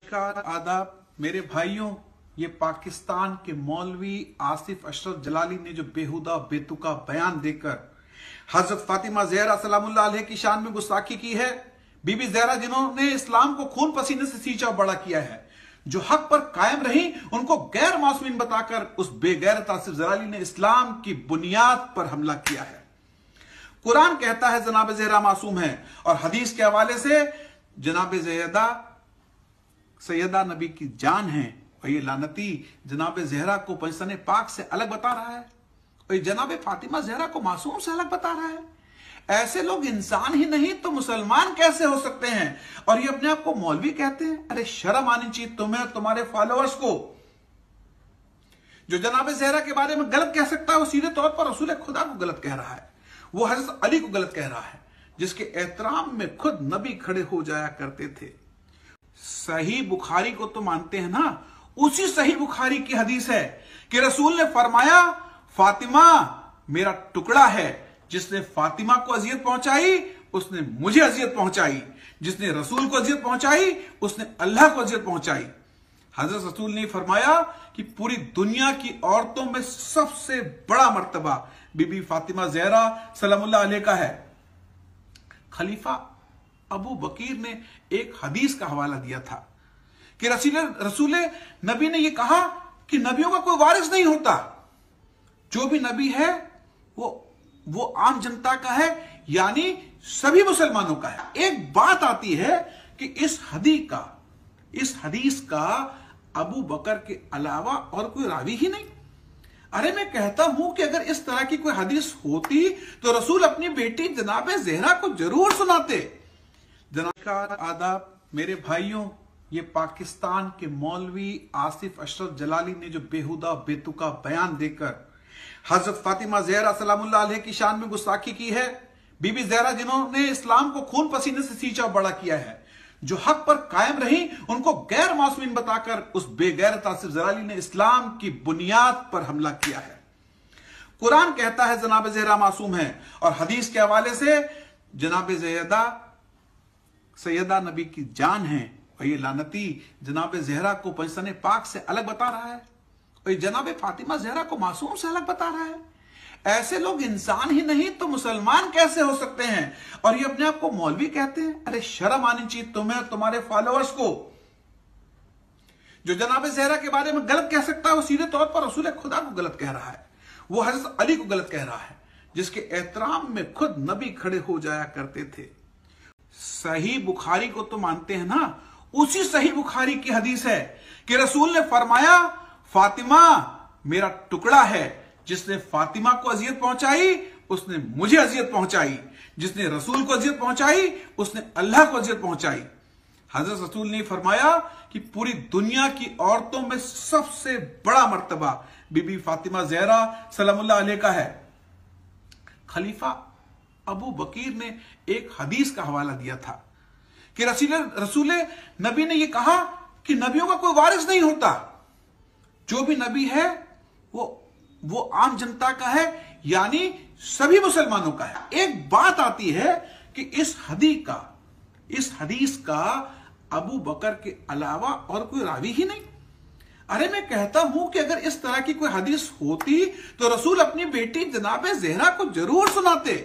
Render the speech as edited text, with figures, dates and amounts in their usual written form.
नमस्कार, आदाब मेरे भाइयों। ये पाकिस्तान के मौलवी आसिफ अशरफ जलाली ने जो बेहुदा बेतुका बयान देकर हजरत फातिमा ज़हरा सलामुल्लाह अलैहा की शान में गुस्ताखी की है। बीबी ज़हरा जिन्होंने इस्लाम को खून पसीने से सींचा बड़ा किया है, जो हक पर कायम रही, उनको गैर मासूमीन बताकर उस बेगैरत आसिफ जलाली ने इस्लाम की बुनियाद पर हमला किया है। कुरान कहता है जनाब ज़हरा मासूम है, और हदीस के हवाले से जनाब ज़हरा सैयदा नबी की जान है, और ये लानती जनाब ज़हरा को पंजतन पाक से अलग बता रहा है, और ये जनाब फातिमा ज़हरा को मासूम से अलग बता रहा है। ऐसे लोग इंसान ही नहीं तो मुसलमान कैसे हो सकते हैं? और ये अपने आप को मौलवी कहते हैं। अरे शर्म आनी चाहिए तुम्हें और तुम्हारे फॉलोअर्स को। जो जनाब ज़हरा के बारे में गलत कह सकता है, वो सीधे तौर पर रसूल खुदा को गलत कह रहा है, वो हजरत अली को गलत कह रहा है, जिसके एहतराम में खुद नबी खड़े हो जाया करते थे। सही बुखारी को तो मानते हैं ना? उसी सही बुखारी की हदीस है कि रसूल ने फरमाया, फातिमा मेरा टुकड़ा है, जिसने फातिमा को अजियत पहुंचाई उसने मुझे अजियत पहुंचाई, जिसने रसूल को अजियत पहुंचाई उसने अल्लाह को अजियत पहुंचाई। हजरत रसूल ने फरमाया कि पूरी दुनिया की औरतों में सबसे बड़ा मर्तबा बीबी फातिमा ज़हरा सलामुल्लाह अलैहा का है। खलीफा अबू बकीर ने एक हदीस का हवाला दिया था कि रसूल नबी ने यह कहा कि नबियों का कोई वारिस नहीं होता, जो भी नबी है वो आम जनता का है, यानी सभी मुसलमानों का है। एक बात आती है कि इस हदीस का अबू बकर के अलावा और कोई रावी ही नहीं। अरे मैं कहता हूं कि अगर इस तरह की कोई हदीस होती तो रसूल अपनी बेटी जनाब ज़हरा को जरूर सुनाते। नमस्कार, आदाब मेरे भाइयों। ये पाकिस्तान के मौलवी आसिफ अशरफ जलाली ने जो बेहुदा बेतुका बयान देकर हजरत फातिमा ज़हरा सलामुल्लाह अलैहा की शान में गुस्ताखी की है। बीबी ज़हरा जिन्होंने इस्लाम को खून पसीने से सींचा बड़ा किया है, जो हक पर कायम रही, उनको गैर मासूमीन बताकर उस बेगैरत आसिफ जलाली ने इस्लाम की बुनियाद पर हमला किया है। कुरान कहता है जनाब ज़हरा मासूम है, और हदीस के हवाले से जनाब ज़हरा सैयदा नबी की जान है, और ये लानती जनाब ज़हरा को पंजतन पाक से अलग बता रहा है, और ये जनाब फातिमा ज़हरा को मासूम से अलग बता रहा है। ऐसे लोग इंसान ही नहीं तो मुसलमान कैसे हो सकते हैं? और ये अपने आप को मौलवी कहते हैं। अरे शर्म आनी चाहिए तुम्हें और तुम्हारे फॉलोअर्स को। जो जनाब ज़हरा के बारे में गलत कह सकता है, वो सीधे तौर पर रसूल खुदा को गलत कह रहा है, वो हजरत अली को गलत कह रहा है, जिसके एहतराम में खुद नबी खड़े हो जाया करते थे। सही बुखारी को तो मानते हैं ना? उसी सही बुखारी की हदीस है कि रसूल ने फरमाया, फातिमा मेरा टुकड़ा है, जिसने फातिमा को अजियत पहुंचाई उसने मुझे अजियत पहुंचाई, जिसने रसूल को अजियत पहुंचाई उसने अल्लाह को अजियत पहुंचाई। हजरत रसूल ने फरमाया कि पूरी दुनिया की औरतों में सबसे बड़ा मर्तबा बीबी फातिमा ज़हरा सलामुल्लाह अलैहा का है। खलीफा अबू बकीर ने एक हदीस का हवाला दिया था कि रसूल नबी ने यह कहा कि नबियों का कोई वारिस नहीं होता, जो भी नबी है वो आम जनता का है, यानी सभी मुसलमानों का है। एक बात आती है कि इस हदीस का अबू बकर के अलावा और कोई रावी ही नहीं। अरे मैं कहता हूं कि अगर इस तरह की कोई हदीस होती तो रसूल अपनी बेटी जनाब ज़हरा को जरूर सुनाते।